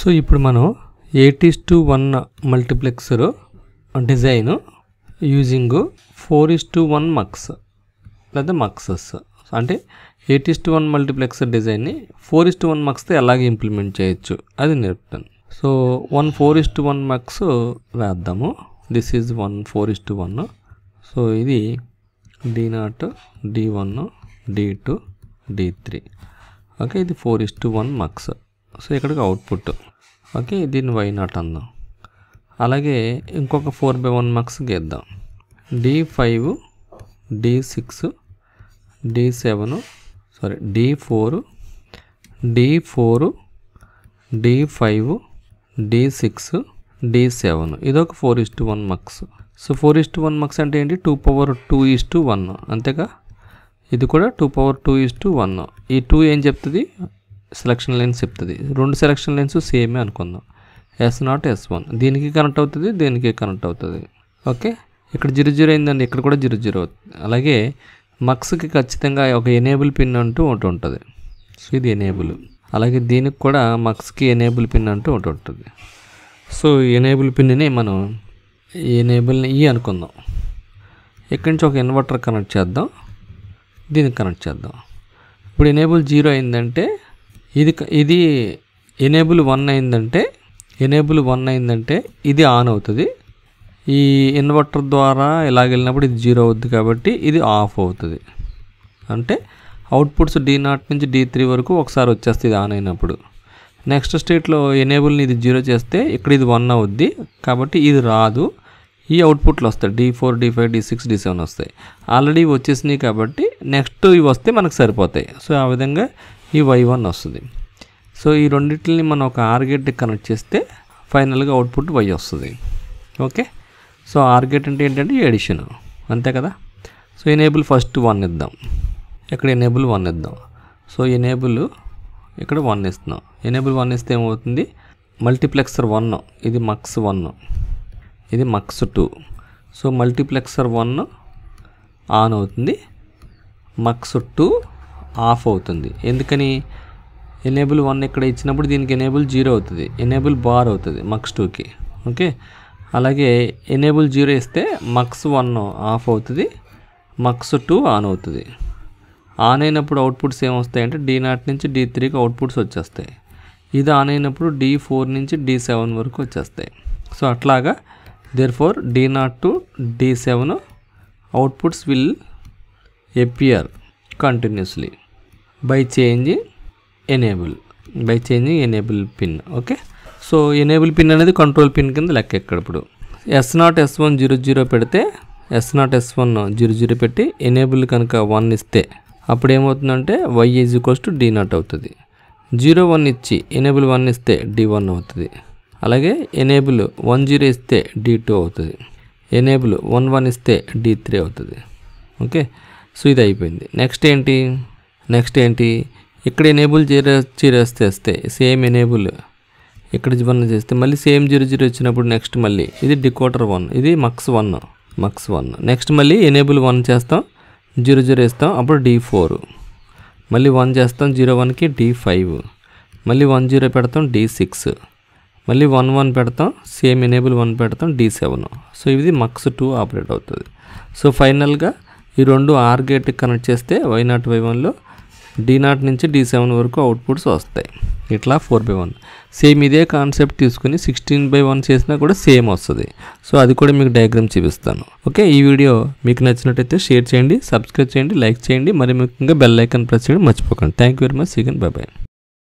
So ఇప్పుడు మనం 8:1 multiplexer design using 4:1 mux లేదా మక్సెస్ అంటే 8:1 మల్టీప్లెక్సర్ డిజైన్ని 4:1 మక్స్తో ఎలాగ ఇంప్లిమెంట్ చేయొచ్చు అది నేర్పుతాను. సో 4:1 మక్స్ వేద్దాము. This is 4:1. సో ఇది D0 D1 D2 D3. Okay, ఇది 4:1 మక్స్. సో ఇక్కడికి అవుట్పుట్. ఓకే, దీన్ని Y0 అందాం. అలాగే ఇంకొక 4/1 మక్స్ గీద్దాం. D5 D6 D7 sorry D4 D4 D5 D6 D7 ఇదొక 4:1 మక్స్. సో 4:1 మక్స్ అంటే ఏంటి? 2/2:1 అంతేగా. ఇది కూడా 2/2:1. ఈ 2 ఏం చెప్తుంది? సెలక్షన్ లైన్స్ చెప్తుంది. రెండు సెలక్షన్ లైన్స్ సేమే అనుకుందాం. S0 S1 దీనికి కనెక్ట్ అవుతుంది, దీనికి కనెక్ట్ అవుతుంది. ఓకే, ఇక్కడ 0 అయిందండి, ఇక్కడ కూడా 0 అవుతుంది. అలాగే మక్స్కి ఖచ్చితంగా ఒక ఎనేబుల్ పిన్ అంటూ ఒకటి ఉంటుంది. సో ఇది ఎనేబుల్. అలాగే దీనికి కూడా మక్స్కి ఎనేబుల్ పిన్ అంటూ ఒకటి ఉంటుంది. సో ఎనేబుల్ పిన్ని మనం ఎనేబుల్ని అనుకుందాం. ఇక్కడి నుంచి ఒక ఇన్వర్టర్ కనెక్ట్ చేద్దాం, దీనికి కనెక్ట్ చేద్దాం. ఇప్పుడు ఎనేబుల్ 0 అయిందంటే ఇది ఎనేబుల్ 1 అయిందంటే ఇది ఆన్ అవుతుంది. ఈ ఇన్వర్టర్ ద్వారా ఇలాగ వెళ్ళినప్పుడు ఇది 0 అవుతుంది కాబట్టి ఇది ఆఫ్ అవుతుంది. అంటే అవుట్పుట్స్ D0 నుంచి D3 వరకు ఒకసారి వచ్చేస్తుంది ఇది ఆన్ అయినప్పుడు. నెక్స్ట్ స్టేట్లో ఎనేబుల్ని ఇది 0 చేస్తే ఇక్కడ ఇది 1 అవుద్ది కాబట్టి ఇది రాదు. ఈ అవుట్పుట్లు వస్తాయి, D4 D5 D6 D7 వస్తాయి. ఆల్రెడీ వచ్చేసినాయి కాబట్టి నెక్స్ట్ ఇవి వస్తే మనకు సరిపోతాయి. సో ఆ విధంగా ఈ Y1 వస్తుంది. సో ఈ రెండింటిని మనం ఒక ఆర్ గేట్కి కనెక్ట్ చేస్తే ఫైనల్గా అవుట్పుట్ Y వస్తుంది. ఓకే, సో ఆర్ గేట్ అంటే ఏంటంటే ఎడిషన్ అంతే కదా. సో ఎనేబుల్ ఫస్ట్ 1 ఇద్దాం, ఇక్కడ ఎనేబుల్ 1 ఇద్దాం. సో ఎనేబుల్ ఇక్కడ 1 ఇస్తున్నాం. ఎనేబుల్ 1 ఇస్తే ఏమవుతుంది? మల్టీప్లెక్సర్ 1 ఇది మక్స్ 1 ఇది మక్స్ 2. సో మల్టీప్లెక్సర్ 1 ఆన్ అవుతుంది, మక్స్ 2 ఆఫ్ అవుతుంది. ఎందుకని? ఎనేబుల్ 1 ఇక్కడ ఇచ్చినప్పుడు దీనికి ఎనేబుల్ 0 అవుతుంది, ఎనేబుల్ బార్ అవుతుంది మక్స్ 2కి. ఓకే, అలాగే ఎనేబుల్ 0 ఇస్తే మక్స్ 1 ఆఫ్ అవుతుంది, మక్స్ 2 ఆన్ అవుతుంది. ఆన్ అయినప్పుడు అవుట్పుట్స్ ఏమొస్తాయంటే D0 నుంచి D3కి అవుట్పుట్స్ వచ్చేస్తాయి. ఇది ఆన్ అయినప్పుడు D4 నుంచి D7 వరకు వచ్చేస్తాయి. సో అట్లాగా therefore D0 to D7 outputs will appear continuously by changing enable pin. Okay, so enable pin అనేది కంట్రోల్ పిన్ కింద లెక్క. ఇక్కడ ఇప్పుడు S0 S1 00 పెడితే S0 S1 00 పెట్టి ఎనేబుల్ కనుక 1 ఇస్తే అప్పుడు ఏమవుతుందంటే Y = D0 అవుతుంది. 01 ఇచ్చి ఎనేబుల్ 1 ఇస్తే D1 అవుతుంది. అలాగే ఎనేబుల్ 10 ఇస్తే D2 అవుతుంది, ఎనేబుల్ 11 ఇస్తే D3 అవుతుంది. ఓకే, సో ఇది అయిపోయింది. నెక్స్ట్ ఏంటి? ఇక్కడ ఎనేబుల్ 0 చేస్తే సేమ్ ఎనేబుల్ ఇక్కడ 1 చేస్తే మళ్ళీ సేమ్ 00 వచ్చినప్పుడు నెక్స్ట్ మళ్ళీ ఇది డికోడర్ 1 ఇది మక్స్ 1 నెక్స్ట్ మళ్ళీ ఎనేబుల్ 1 చేస్తాం, 00 ఇస్తాం, అప్పుడు D4 మళ్ళీ 1 చేస్తాం, 01కి D5 మళ్ళీ 10 పెడతాం, D6 మళ్ళీ 11 పెడతాం, సేమ్ ఎనేబుల్ 1 పెడతాం, D7. సో ఇది మక్స్ 2 ఆపరేట్ అవుతుంది. సో ఫైనల్గా ఈ రెండు ఆర్ గేట్కి కనెక్ట్ చేస్తే Y0 Y1లో D0 నుంచి D7 వరకు అవుట్పుట్స్ వస్తాయి. ఇట్లా 4/1 సేమ్ ఇదే కాన్సెప్ట్ తీసుకుని 16/1 చేసినా కూడా సేమ్ వస్తుంది. సో అది కూడా మీకు డయాగ్రామ్ చూపిస్తాను. ఓకే, ఈ వీడియో మీకు నచ్చినట్టయితే షేర్ చేయండి, సబ్స్క్రైబ్ చేయండి, లైక్ చేయండి, మరి ముఖ్యంగా బెల్ ఐకాన్ ప్రెస్ చేయడం మర్చిపోకండి. Thank you very much. See you again. Bye by.